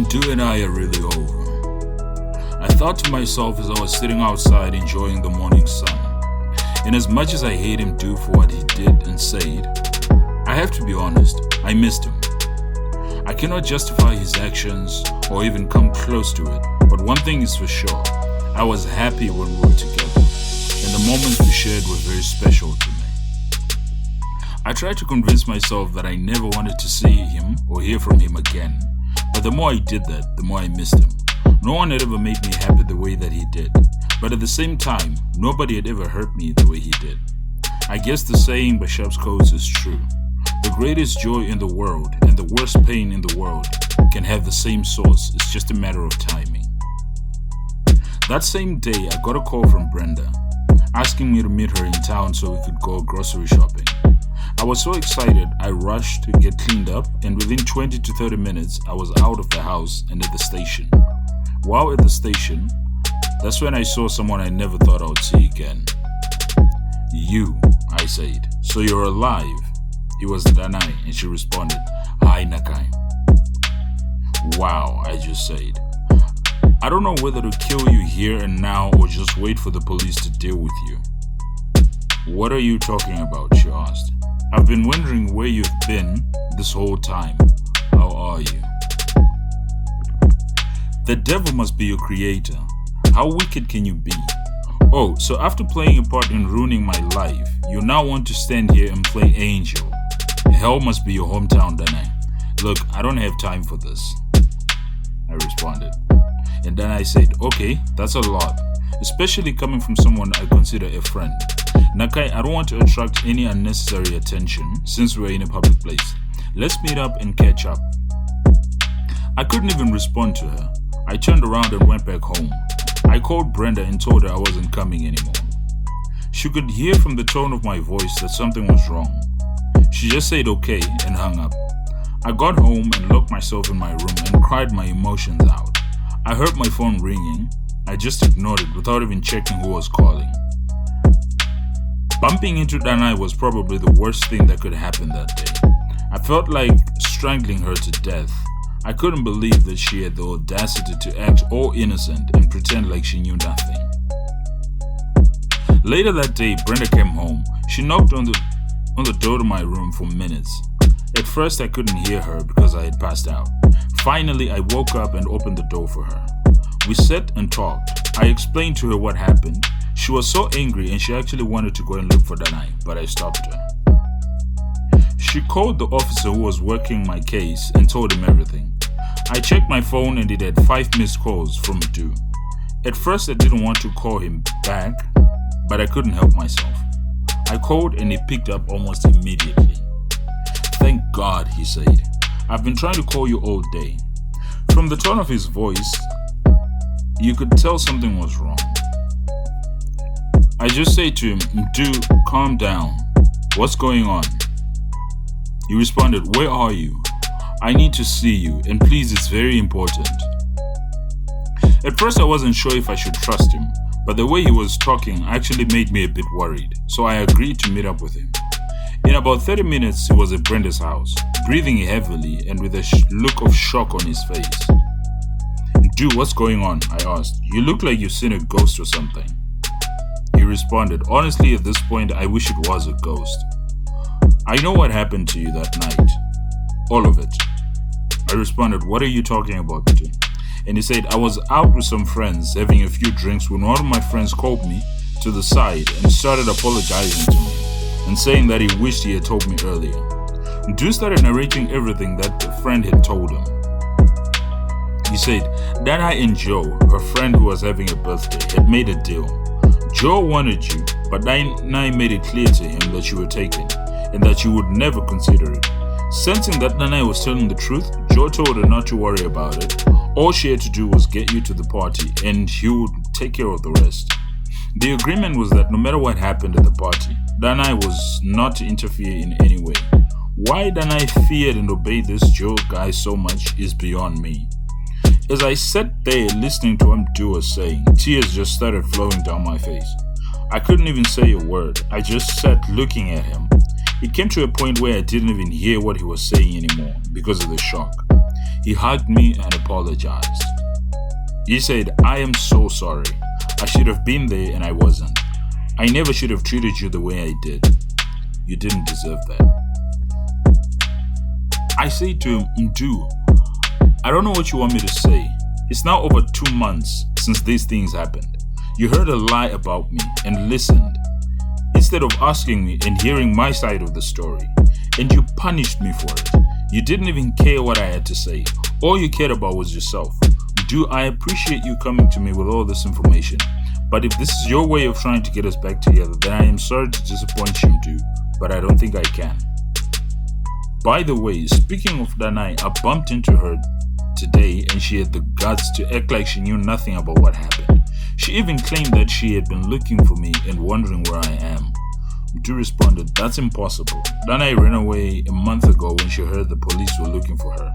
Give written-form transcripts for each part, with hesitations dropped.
Mdu and I are really over. I thought to myself as I was sitting outside enjoying the morning sun. And as much as I hate him due for what he did and said, I have to be honest, I missed him. I cannot justify his actions or even come close to it, but one thing is for sure, I was happy when we were together, and the moments we shared were very special to me. I tried to convince myself that I never wanted to see him or hear from him again, but the more I did that, the more I missed him. No one had ever made me happy the way that he did, but at the same time, nobody had ever hurt me the way he did. I guess the saying by Sharp's Codes is true. The greatest joy in the world and the worst pain in the world can have the same source, it's just a matter of timing. That same day, I got a call from Brenda, asking me to meet her in town so we could go grocery shopping. I was so excited, I rushed to get cleaned up, and within 20 to 30 minutes, I was out of the house and at the station. While at the station, that's when I saw someone I never thought I would see again. You, I said, so you're alive? It was Danai, and she responded, "Hi, Nakai." Wow, I just said. I don't know whether to kill you here and now or just wait for the police to deal with you. What are you talking about? She asked. I've been wondering where you've been this whole time. How are you? The devil must be your creator. How wicked can you be? Oh, so after playing a part in ruining my life, you now want to stand here and play angel. Hell must be your hometown, Danai. Look, I don't have time for this, I responded. And then I said, okay, that's a lot, especially coming from someone I consider a friend. Nakai, I don't want to attract any unnecessary attention since we're in a public place. Let's meet up and catch up. I couldn't even respond to her. I turned around and went back home. I called Brenda and told her I wasn't coming anymore. She could hear from the tone of my voice that something was wrong. She just said okay and hung up. I got home and locked myself in my room and cried my emotions out. I heard my phone ringing. I just ignored it without even checking who was calling. Bumping into Danai was probably the worst thing that could happen that day. I felt like strangling her to death. I couldn't believe that she had the audacity to act all innocent and pretend like she knew nothing. Later that day, Brenda came home. She knocked on the door to my room for minutes. At first, I couldn't hear her because I had passed out. Finally, I woke up and opened the door for her. We sat and talked. I explained to her what happened. She was so angry and she actually wanted to go and look for Danai, but I stopped her. She called the officer who was working my case and told him everything. I checked my phone and it had 5 missed calls from Mdu. At first, I didn't want to call him back, but I couldn't help myself. I called and he picked up almost immediately. Thank God, he said. I've been trying to call you all day. From the tone of his voice, you could tell something was wrong. I just said to him, Mdu, calm down. What's going on? He responded, where are you? I need to see you, and please, it's very important. At first, I wasn't sure if I should trust him, but the way he was talking actually made me a bit worried, so I agreed to meet up with him. In about 30 minutes, he was at Brenda's house, breathing heavily and with a look of shock on his face. Dude, what's going on? I asked. You look like you've seen a ghost or something. He responded, honestly, at this point, I wish it was a ghost. I know what happened to you that night. All of it. I responded, what are you talking about, Peter? And he said, I was out with some friends having a few drinks when one of my friends called me to the side and started apologizing to me and saying that he wished he had told me earlier. Drew started narrating everything that the friend had told him. He said, Danai and Joe, her friend who was having a birthday, had made a deal. Joe wanted you, but Danai made it clear to him that you were taken and that you would never consider it. Sensing that Danai was telling the truth, Joe told her not to worry about it. All she had to do was get you to the party and he would take care of the rest. The agreement was that no matter what happened at the party, Danai was not to interfere in any way. Why Danai feared and obeyed this Joe guy so much is beyond me. As I sat there listening to what Mdu was saying, tears just started flowing down my face. I couldn't even say a word. I just sat looking at him. It came to a point where I didn't even hear what he was saying anymore because of the shock. He hugged me and apologized. He said, "I am so sorry. I should have been there and I wasn't. I never should have treated you the way I did. You didn't deserve that." I say to him, "Mdu, I don't know what you want me to say. It's now over 2 months since these things happened. You heard a lie about me and listened, instead of asking me and hearing my side of the story. And you punished me for it. You didn't even care what I had to say. All you cared about was yourself. Mdu, I appreciate you coming to me with all this information. But if this is your way of trying to get us back together, then I am sorry to disappoint you, Mdu, but I don't think I can." By the way, speaking of Danai, I bumped into her today and she had the guts to act like she knew nothing about what happened. She even claimed that she had been looking for me and wondering where I am. Mdu responded, "That's impossible. Danai ran away a month ago when she heard the police were looking for her.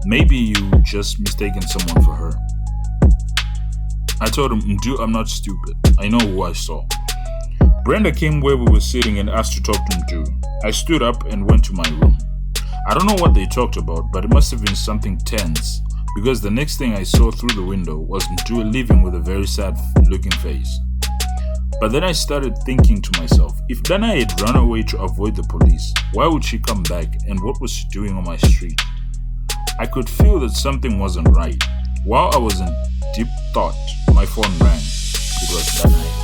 Maybe you just mistaken someone for her." I told him, "Mdu, I'm not stupid. I know who I saw." Brenda came where we were sitting and asked to talk to Mdu. I stood up and went to my room. I don't know what they talked about, but it must have been something tense, because the next thing I saw through the window was Mdu leaving with a very sad looking face. But then I started thinking to myself, if Danai had run away to avoid the police, why would she come back and what was she doing on my street? I could feel that something wasn't right. While I was in deep thought, my phone rang. It was Danai.